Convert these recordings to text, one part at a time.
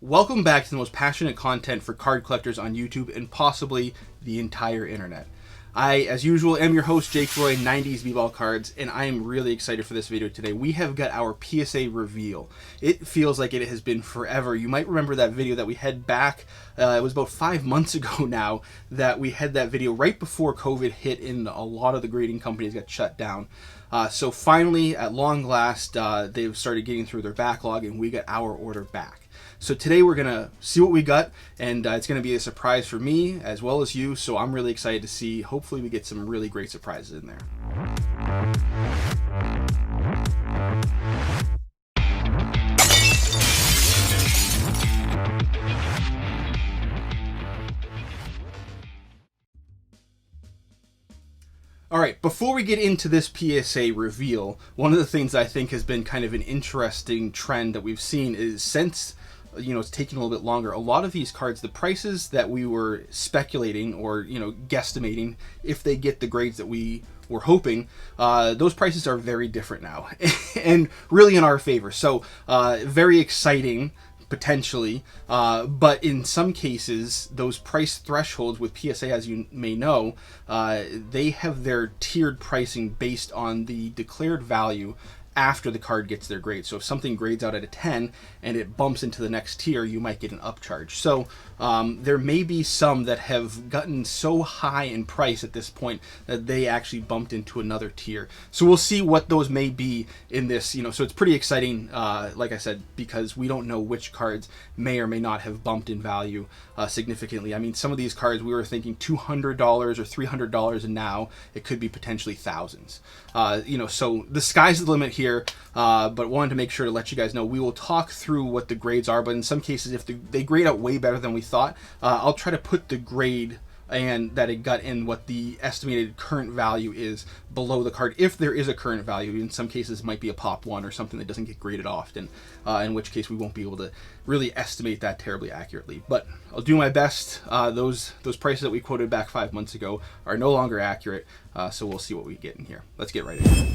Welcome back to the most passionate content for card collectors on YouTube and possibly the entire internet. I, as usual, am your host, Jake Roy, 90s Bball Cards, and I am really excited for this video today. We have got our PSA reveal. It feels like it has been forever. You might remember that video that we had back, it was about 5 months ago now, that we had that video right before COVID hit and a lot of the grading companies got shut down. So finally, at long last, they've started getting through their backlog and we got our order back. So today we're going to see what we got, and it's going to be a surprise for me as well as you, so I'm really excited to see. Hopefully we get some really great surprises in there. Alright, before we get into this PSA reveal, one of the things I think has been kind of an interesting trend that we've seen is since it's taking a little bit longer. A lot of these cards, the prices that we were speculating or, guesstimating if they get the grades that we were hoping, those prices are very different now and really in our favor. So very exciting potentially, but in some cases those price thresholds with PSA, as you may know, they have their tiered pricing based on the declared value after the card gets their grade. So if something grades out at a 10 and it bumps into the next tier, you might get an upcharge. So there may be some that have gotten so high in price at this point that they actually bumped into another tier. So we'll see what those may be in this, so it's pretty exciting, like I said, because we don't know which cards may or may not have bumped in value significantly. I mean, some of these cards we were thinking $200 or $300, and now it could be potentially thousands. So the sky's the limit here, but wanted to make sure to let you guys know we will talk through what the grades are, but in some cases if they grade out way better than we thought, I'll try to put the grade and that it got in what the estimated current value is below the card, if there is a current value. In some cases it might be a pop one or something that doesn't get graded often, in which case we won't be able to really estimate that terribly accurately, but I'll do my best. Those prices that we quoted back 5 months ago are no longer accurate, so we'll see what we get in here. Let's get right into it.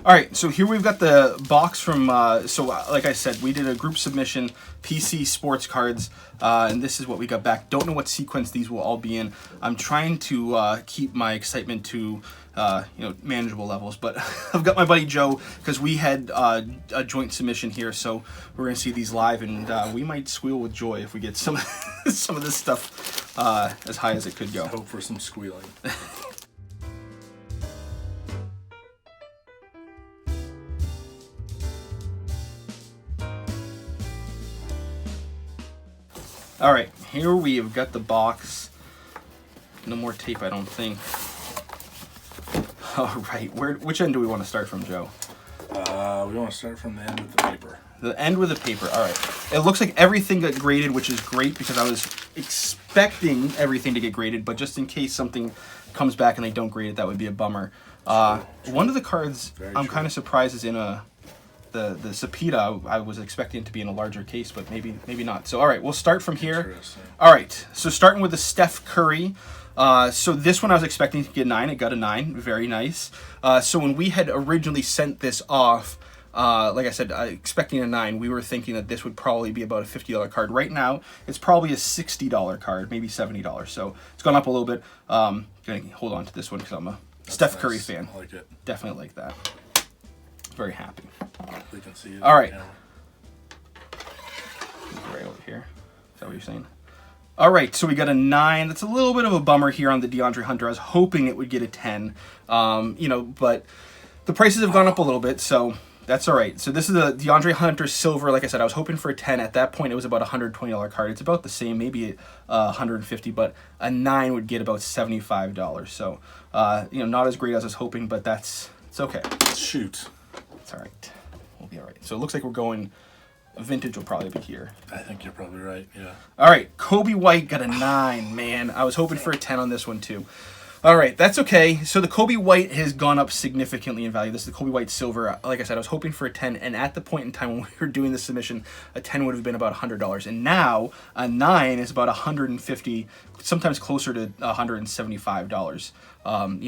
Alright, so here we've got the box from, like I said, we did a group submission, PC sports cards, and this is what we got back. Don't know what sequence these will all be in. I'm trying to keep my excitement to, manageable levels, but I've got my buddy Joe, because we had a joint submission here, so we're going to see these live, and we might squeal with joy if we get some of this stuff as high as it could go. Let's hope for some squealing. Alright, here we have got the box. No more tape, I don't think. Alright, which end do we want to start from, Joe? We want to start from the end with the paper. The end with the paper, alright. It looks like everything got graded, which is great because I was expecting everything to get graded, but just in case something comes back and they don't grade it, that would be a bummer. One of the cards I'm kind of surprised is in the Sapita. I was expecting it to be in a larger case, but maybe not. So all right, we'll start from here. All right, so starting with the Steph Curry. So this one I was expecting to get 9. It got a 9. Very nice. So when we had originally sent this off, like I said, expecting a 9, we were thinking that this would probably be about a $50 card. Right now, it's probably a $60 card, maybe $70. So it's gone up a little bit. Gonna hold on to this one because I'm a Steph Curry fan. I like it. Definitely like that. Very happy. We can see it. All right. Right over here. Is that what you're saying? All right, so we got a 9. That's a little bit of a bummer here on the DeAndre Hunter. I was hoping it would get a 10, but the prices have gone up a little bit, so that's all right. So this is a DeAndre Hunter silver. Like I said, I was hoping for a 10. At that point, it was about a $120 card. It's about the same, maybe $150, but a 9 would get about $75. So, not as great as I was hoping, but it's okay. Shoot. It's all right. We'll be all right. So it looks like we're going. Vintage will probably be here. I think you're probably right, yeah. All right, Kobe White got a 9, man. I was hoping for a 10 on this one, too. All right, that's okay. So the Kobe White has gone up significantly in value. This is the Kobe White silver. Like I said, I was hoping for a 10, and at the point in time when we were doing the submission, a 10 would have been about $100. And now a 9 is about $150, sometimes closer to $175.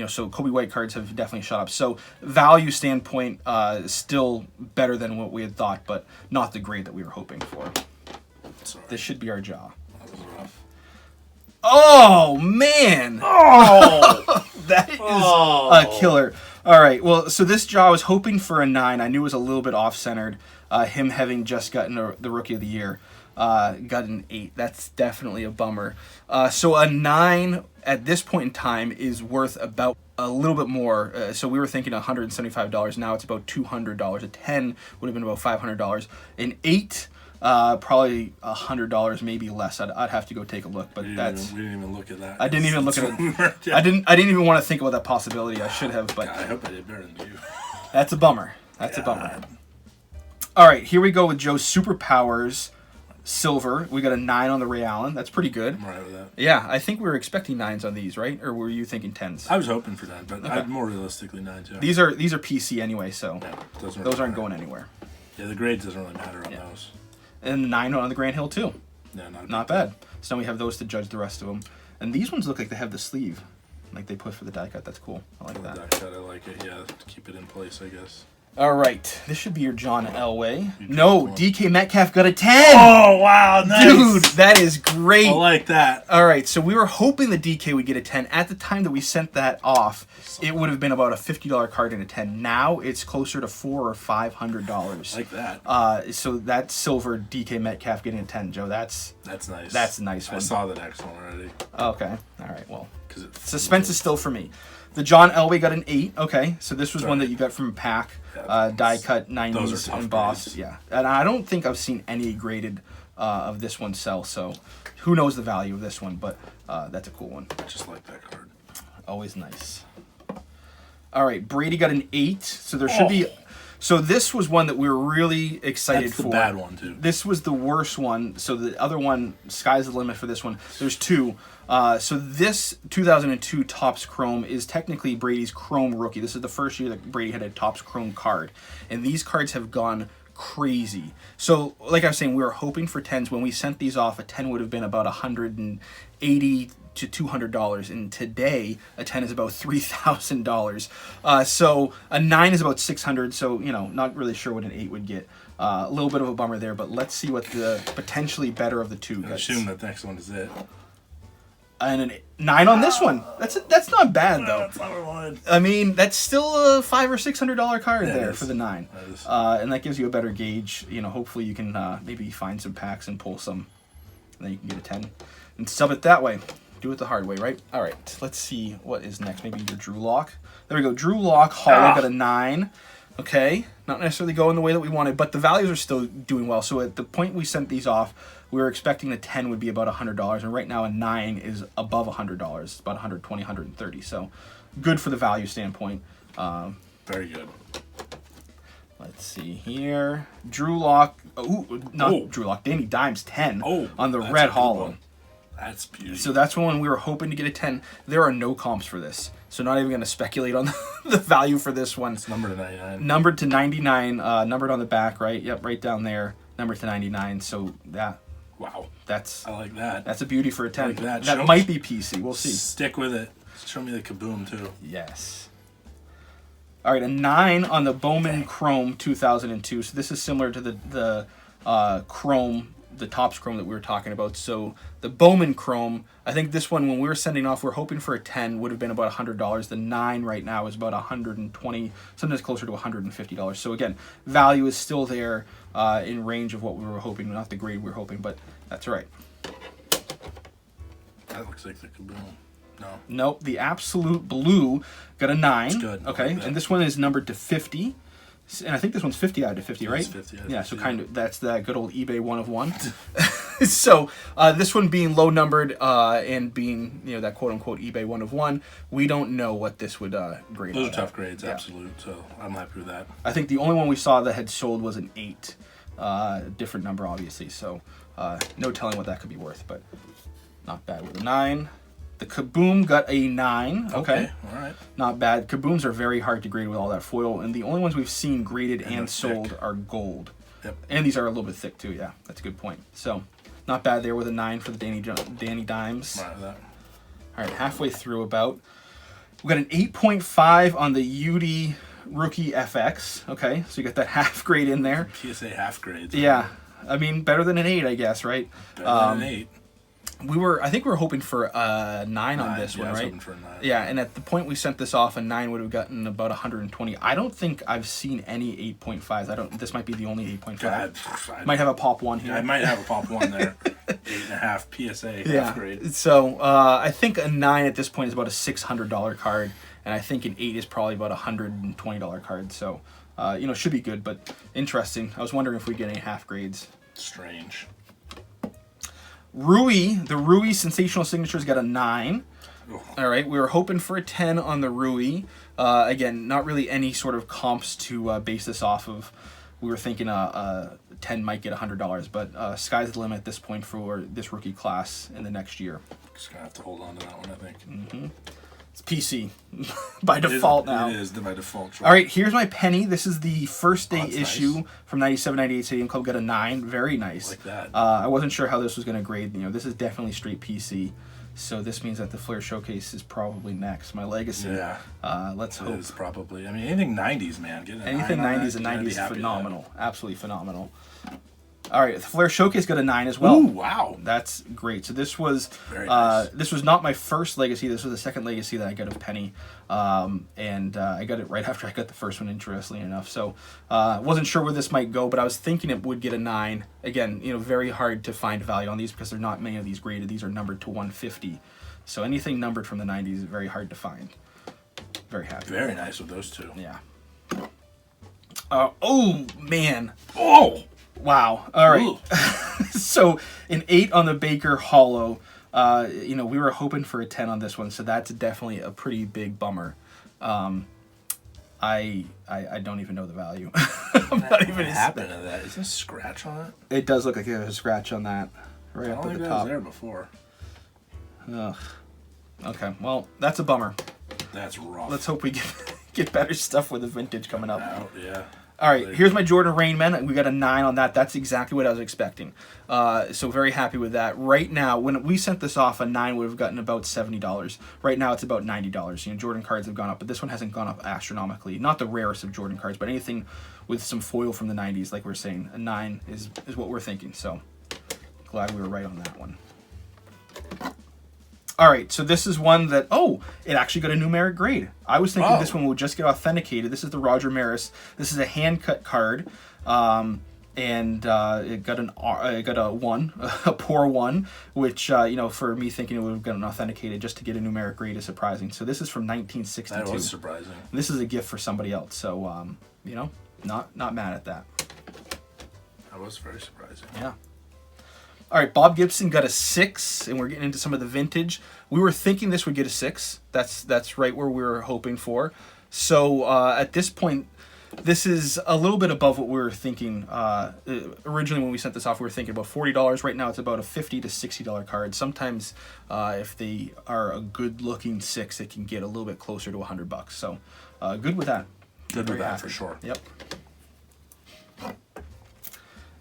So Kobe White cards have definitely shot up. So value standpoint, still better than what we had thought, but not the grade that we were hoping for. It's all This should be our jaw. That was rough. Oh, man! Oh! That is a killer. All right, well, so this jaw, I was hoping for a 9. I knew it was a little bit off-centered. Him having just gotten the Rookie of the Year. Got an 8. That's definitely a bummer. So a 9 at this point in time is worth about a little bit more. So we were thinking $175. Now it's about $200. A 10 would have been about $500. An 8, probably $100, maybe less. I'd have to go take a look. But we didn't even look at that. I didn't even look at it. Yeah. I didn't even want to think about that possibility. I should have, but I hope I did better than you. that's a bummer. That's a bummer. All right, here we go with Joe's Superpowers Silver. We got a 9 on the Ray Allen. That's pretty good. I'm right with that. Yeah, I think we were expecting 9s on these, right? Or were you thinking 10s? I was hoping for that, but Okay. I'd more realistically 9 too. These are PC anyway, so Yeah, doesn't those really aren't matter. going anywhere. Yeah, the grades doesn't really matter on Yeah. those. And 9 on the Grand Hill too. Yeah, Not bad. So now we have those to judge the rest of them. And these ones look like they have the sleeve, like they put for the die cut. That's cool. I like that. That cut, I like it. Yeah, to keep it in place, I guess. All right, this should be your John Elway. You No, dropped one. DK Metcalf got a 10. Oh wow, nice, Dude, that is great. I like that. All right, so we were hoping the DK would get a 10. At the time that we sent that off, it would have been about a $50 card and a 10. Now it's closer to $400 or $500. I like that. So that silver DK Metcalf getting a 10, Joe. That's That's nice. a nice one. I saw the next one already. Okay. All right. Well, Cause suspense is still for me. The John Elway got an 8. Okay, so this was one Right. that you got from a pack, Yeah, die cut those 90s are tough embossed. grades. Yeah, and I don't think I've seen any graded of this one sell. So who knows the value of this one? But that's a cool one. I just like that card. Always nice. All right, Brady got an 8. So there should be. So this was one that we were really excited That's the for. bad one too. This was the worst one. So the other one, sky's the limit for this one. There's 2. So this 2002 Topps Chrome is technically Brady's Chrome Rookie. This is the first year that Brady had a Topps Chrome card. And these cards have gone crazy. So like I was saying, we were hoping for 10s. When we sent these off, a 10 would have been about $180 to $200, and today a 10 is about $3,000. So a 9 is about $600. So not really sure what an 8 would get. A little bit of a bummer there, but let's see what the potentially better of the two I gets. assume that next one is it. And a 9 on this one. That's not bad though. That's not what I wanted. I mean, that's still a $500 or $600 card Yeah, it there is. for the 9. That is. And that gives you a better gauge. Hopefully you can maybe find some packs and pull some, and then you can get a 10 and sub it that way. Do it the hard way, right? All right, let's see what is next. Maybe your Drew Lock. There we go. Drew Lock Hollow got a 9. Okay, not necessarily going the way that we wanted, but the values are still doing well. So at the point we sent these off, we were expecting a 10 would be about $100, and right now a 9 is above $100. It's about $120, $130. So good for the value standpoint. Very good. Let's see here. Drew Lock. Drew Lock. Danny Dimes 10 on the that's red a good hollow. one. That's beautiful. So that's one we were hoping to get a 10. There are no comps for this. So not even going to speculate on the value for this one. It's numbered to 99. Numbered to 99. Numbered on the back, right? Yep, right down there. Numbered to 99. So Wow. that's I like that. a beauty for a 10. Like that. That might be PC. We'll see. Stick with it. Show me the kaboom too. Yes. All right, a 9 on the Bowman Chrome 2002. So this is similar to the Chrome, the Topps Chrome that we were talking about. So the Bowman Chrome, I think this one, when we were sending off, we we're hoping for a 10, would have been about $100. The 9 right now is about $120, sometimes closer to $150. So again, value is still there in range of what we were hoping, not the grade we were hoping, but that's all right. That looks like the kaboom. No. Nope, the Absolute Blue got a 9. That's good. Okay, Like that. and this one is numbered to 50. And I think this one's 50 out of 50, right? It's 50 out of yeah, so 50, kind of that's that good old eBay 1 of 1. So this one being low numbered and being that quote unquote eBay 1 of 1, we don't know what this would grade. Those are out tough at. grades, Yeah. absolute. So I'm happy with that. I think the only one we saw that had sold was an 8. Different number, obviously. So no telling what that could be worth, but not bad with a 9. The Kaboom got a 9. Okay. All right. Not bad. Kabooms are very hard to grade with all that foil, and the only ones we've seen graded and they're sold thick. are gold. Yep. And these are a little bit thick too. Yeah, that's a good point. So, not bad there with a 9 for the Danny Dimes. I'm right with that. All right, halfway through about. We got an 8.5 on the UD Rookie FX. Okay, so you got that half grade in there. PSA half grades. Yeah. I mean, better than an 8, I guess, right? Better than an 8. I think we were hoping for a 9 on this one, I was right? hoping for a 9. Yeah, and at the point we sent this off, a 9 would have gotten about 120. I don't think I've seen any 8.5s. This might be the only 8.5. Might have a pop 1 here. Yeah, I might have a pop 1 there. 8.5 PSA, half grade. So I think a 9 at this point is about a $600 card, and I think an 8 is probably about a $120 card. So, should be good, but interesting. I was wondering if we get any half grades. Strange. The Rui Sensational Signatures got a 9. Ugh. All right, we were hoping for a 10 on the Rui. Again, not really any sort of comps to base this off of. We were thinking a 10 might get $100, but sky's the limit at this point for this rookie class in the next year. Just going to have to hold on to that one, I think. Mm-hmm. It's PC by default now. It is by default. Sure. All right, here's my penny. This is the first day issue nice. from 97-98 Stadium Club. Got a 9. Very nice. Like that. I wasn't sure how this was going to grade. This is definitely straight PC. So this means that the Flair Showcase is probably next. My legacy. Yeah. Let's hope. It is probably. I mean, anything 90s, man. Anything 90s and 90s is phenomenal. Absolutely phenomenal. All right, the Flair Showcase got a 9 as well. Ooh, wow. That's great. So this was Very nice. This was not my first legacy. This was the second legacy that I got of Penny. And I got it right after I got the first one, interestingly enough. So wasn't sure where this might go, but I was thinking it would get a 9. Again, very hard to find value on these because there are not many of these graded. These are numbered to 150. So anything numbered from the 90s is very hard to find. Very happy. Very nice with those two. Yeah. Oh, man. Oh! Wow. All right. So an 8 on the Baker Hollow. We were hoping for a 10 on this one, so that's definitely a pretty big bummer. I don't even know the value. I'm not even. What happened to that? Is there a scratch on it? It does look like there's a scratch on that. Right I up don't at think the that top. was there before. Ugh. Okay. Well, that's a bummer. That's rough. Let's hope we get better stuff with the vintage coming up. Yeah. All right, here's my Jordan Rainman. We got a 9 on that. That's exactly what I was expecting. So very happy with that. Right now, when we sent this off, a 9 would have gotten about $70. Right now, it's about $90. Jordan cards have gone up, but this one hasn't gone up astronomically. Not the rarest of Jordan cards, but anything with some foil from the 90s, like we're saying, a 9 is what we're thinking. So glad we were right on that one. All right, so this is one that, it actually got a numeric grade. I was thinking this one would just get authenticated. This is the Roger Maris. This is a hand-cut card, and it got a 1, a poor 1, which, for me thinking it would have gotten authenticated just to get a numeric grade is surprising. So this is from 1962. That was surprising. This is a gift for somebody else, so, not mad at that. That was very surprising. Yeah. All right, Bob Gibson got a 6, and we're getting into some of the vintage. We were thinking this would get a 6. That's right where we were hoping for. So at this point, this is a little bit above what we were thinking. Originally, when we sent this off, we were thinking about $40. Right now, it's about a $50 to $60 card. Sometimes, if they are a good-looking 6, it can get a little bit closer to $100. So good with that. Good with that, for sure. Yep.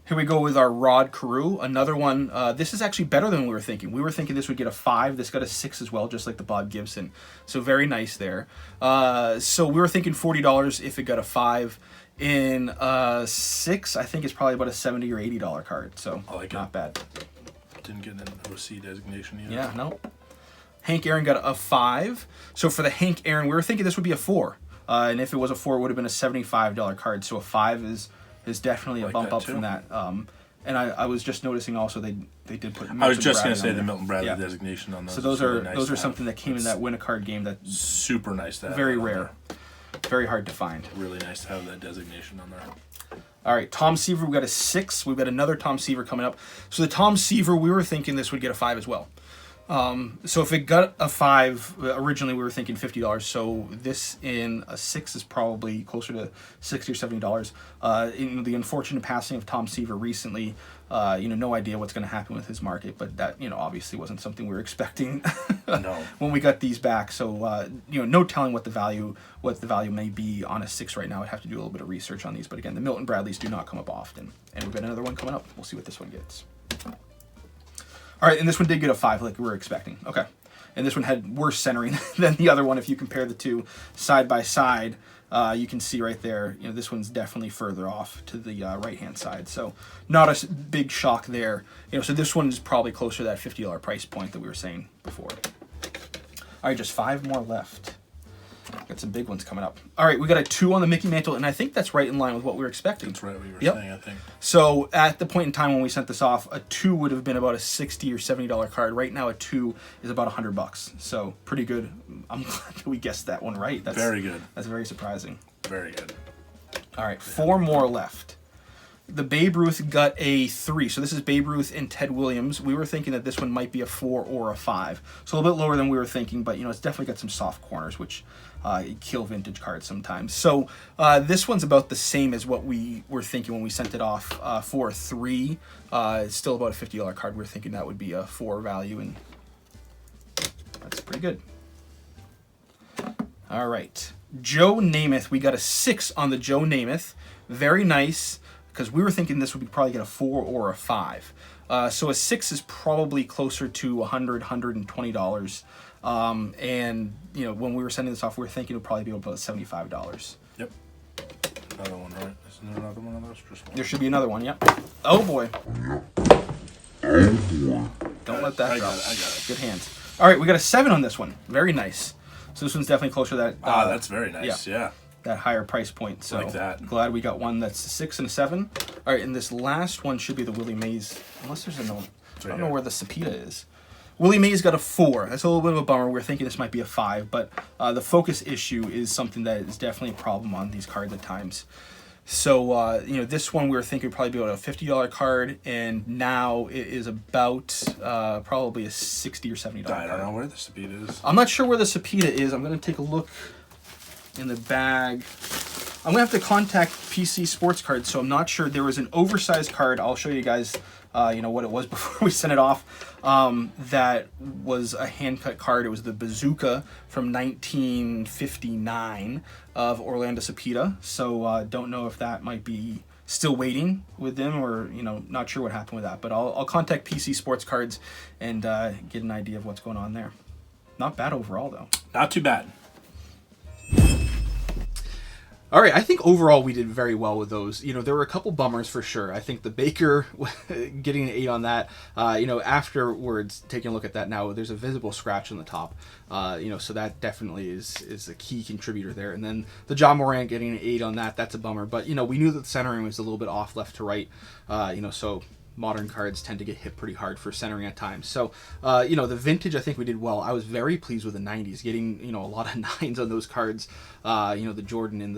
Here we go with our Rod Carew, another one. This is actually better than we were thinking. We were thinking this would get a 5. This got a 6 as well, just like the Bob Gibson. So very nice there. So we were thinking $40 if it got a 5. In 6, I think it's probably about a $70 or $80 card. So not bad. Didn't get an OC designation yet. Yeah, no. Hank Aaron got a 5. So for the Hank Aaron, we were thinking this would be a 4. And if it was a 4, it would have been a $75 card. So a 5 is definitely a bump up from that. And I was just noticing also they did put Milton I was just going to Bradley say the Milton Bradley designation on those. So those are something that came in that win-a-card game that super nice to have. Very rare. Very hard to find. Really nice to have that designation on there. All right, Tom Seaver, we've got a 6. We've got another Tom Seaver coming up. So the Tom Seaver, we were thinking this would get a 5 as well. So if it got a 5, originally we were thinking $50. So this in a 6 is probably closer to $60 or $70. In the unfortunate passing of Tom Seaver recently, no idea what's going to happen with his market, but that obviously wasn't something we were expecting. No. When we got these back. So no telling what the value may be on a 6 right now. I'd have to do a little bit of research on these. But again, the Milton Bradleys do not come up often, and we've got another one coming up. We'll see what this one gets. All right, and this one did get a 5 like we were expecting. Okay. And this one had worse centering than the other one if you compare the two side by side. you can see right there, this one's definitely further off to the right-hand side. So not a big shock there. So this one is probably closer to that $50 price point that we were saying before. All right, just 5 more left. Got some big ones coming up. All right, we got a 2 on the Mickey Mantle, and I think that's right in line with what we were expecting. That's right what you were saying, I think. So at the point in time when we sent this off, a 2 would have been about a $60 or $70 card. Right now, a 2 is about $100. So pretty good. I'm glad that we guessed that one right. That's very good. That's very surprising. Very good. All right, 4 more left. The Babe Ruth got a 3. So this is Babe Ruth and Ted Williams. We were thinking that this one might be a 4 or a 5. So a little bit lower than we were thinking, but it's definitely got some soft corners, which kill vintage cards sometimes. So this one's about the same as what we were thinking when we sent it off for a 3. It's still about a $50 card. We were thinking that would be a 4 value, and that's pretty good. All right. Joe Namath. We got a 6 on the Joe Namath. Very nice, because we were thinking this would be probably get a 4 or a 5. So a 6 is probably closer to $100, $120. And, when we were sending this off, we were thinking it would probably be about $75. Yep. Another one, right? Isn't there another one of those? Just one. There should be another one, yep. Oh, boy. Don't let that drop. I got it. Good hands. All right, we got a 7 on this one. Very nice. So this one's definitely closer to that. That's very nice, yeah. That higher price point. So like that. Glad we got one that's a 6 and a 7. All right, and this last one should be the Willie Mays. Unless there's another one. I don't know where the Cepeda is. Willie Mays got a 4. That's a little bit of a bummer. We're thinking this might be a 5, but the focus issue is something that is definitely a problem on these cards at times. So, this one we were thinking would probably be about a $50 card, and now it is about probably a $60 or $70 card. I don't know where the Cepeda is. I'm not sure where the Cepeda is. I'm going to take a look in the bag. I'm going to have to contact PC Sports Cards, so I'm not sure. There was an oversized card. I'll show you guys what it was before we sent it off. That was a hand-cut card. It was the Bazooka from 1959 of Orlando Cepeda. So don't know if that might be still waiting with them, or not sure what happened with that. But I'll contact PC Sports Cards and get an idea of what's going on there. Not bad overall, though. Not too bad. All right, I think overall we did very well with those. There were a couple bummers for sure. I think the Baker getting an 8 on that. Afterwards, taking a look at that now, there's a visible scratch on the top. So that definitely is a key contributor there. And then the John Morant getting an 8 on that, that's a bummer. But, we knew that the centering was a little bit off left to right. So modern cards tend to get hit pretty hard for centering at times. So, the vintage, I think we did well. I was very pleased with the 90s, getting, a lot of 9s on those cards. The Jordan and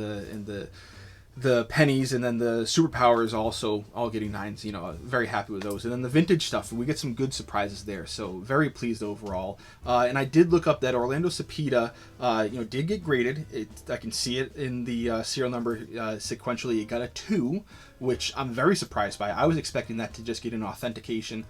the pennies, and then the superpowers also all getting 9s. Very happy with those. And then the vintage stuff, we get some good surprises there. So very pleased overall. And I did look up that Orlando Cepeda, did get graded. I can see it in the serial number sequentially. It got a 2, which I'm very surprised by. I was expecting that to just get an authentication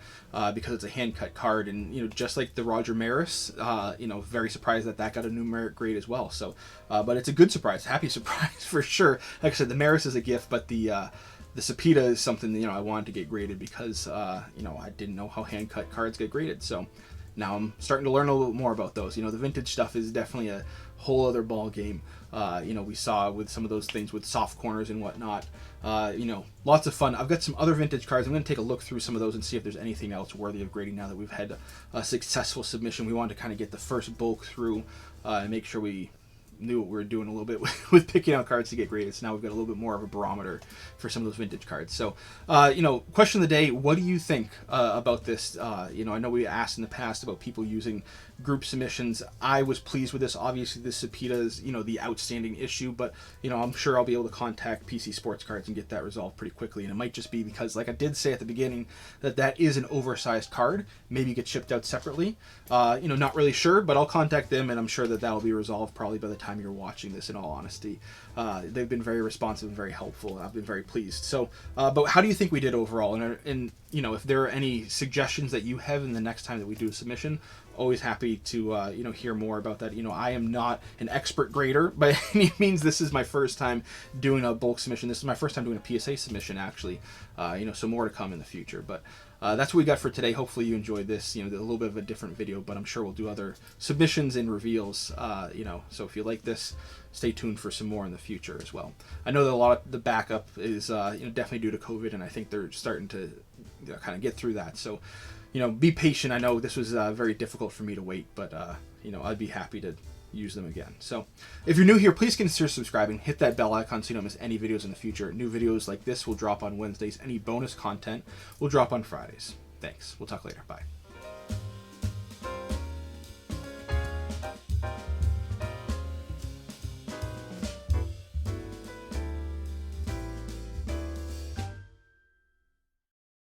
because it's a hand-cut card, and just like the Roger Maris, very surprised that got a numeric grade as well. So, but it's a good surprise, happy surprise for sure. Like I said, the Maris is a gift, but the Cepeda is something I wanted to get graded because I didn't know how hand-cut cards get graded. So now I'm starting to learn a little bit more about those. The vintage stuff is definitely a whole other ball game. We saw with some of those things with soft corners and whatnot. Lots of fun. I've got some other vintage cards. I'm going to take a look through some of those and see if there's anything else worthy of grading now that we've had a successful submission. We wanted to kind of get the first bulk through and make sure we knew what we were doing a little bit with picking out cards to get graded. So now we've got a little bit more of a barometer for some of those vintage cards. So, question of the day, what do you think about this? I know we asked in the past about people using group submissions. I was pleased with this. Obviously, the Cepeda is, the outstanding issue, but, I'm sure I'll be able to contact PC Sports Cards and get that resolved pretty quickly. And it might just be because, like I did say at the beginning, that is an oversized card. Maybe get shipped out separately. Not really sure, but I'll contact them, and I'm sure that'll be resolved probably by the time you're watching this, in all honesty. They've been very responsive and very helpful. I've been very pleased. So, but how do you think we did overall? And if there are any suggestions that you have in the next time that we do a submission, always happy to hear more about that. I am not an expert grader by any means. This is my first time doing a bulk submission. This is my first time doing a PSA submission, actually. So more to come in the future. But That's what we got for today. Hopefully you enjoyed this. A little bit of a different video, but I'm sure we'll do other submissions and reveals. So if you like this, stay tuned for some more in the future as well. I know that a lot of the backup is definitely due to COVID, and I think they're starting to kind of get through that. So be patient. I know this was very difficult for me to wait, but I'd be happy to use them again. So if you're new here, please consider subscribing. Hit that bell icon so you don't miss any videos in the future. New videos like this will drop on Wednesdays. Any bonus content will drop on Fridays. Thanks. We'll talk later. Bye.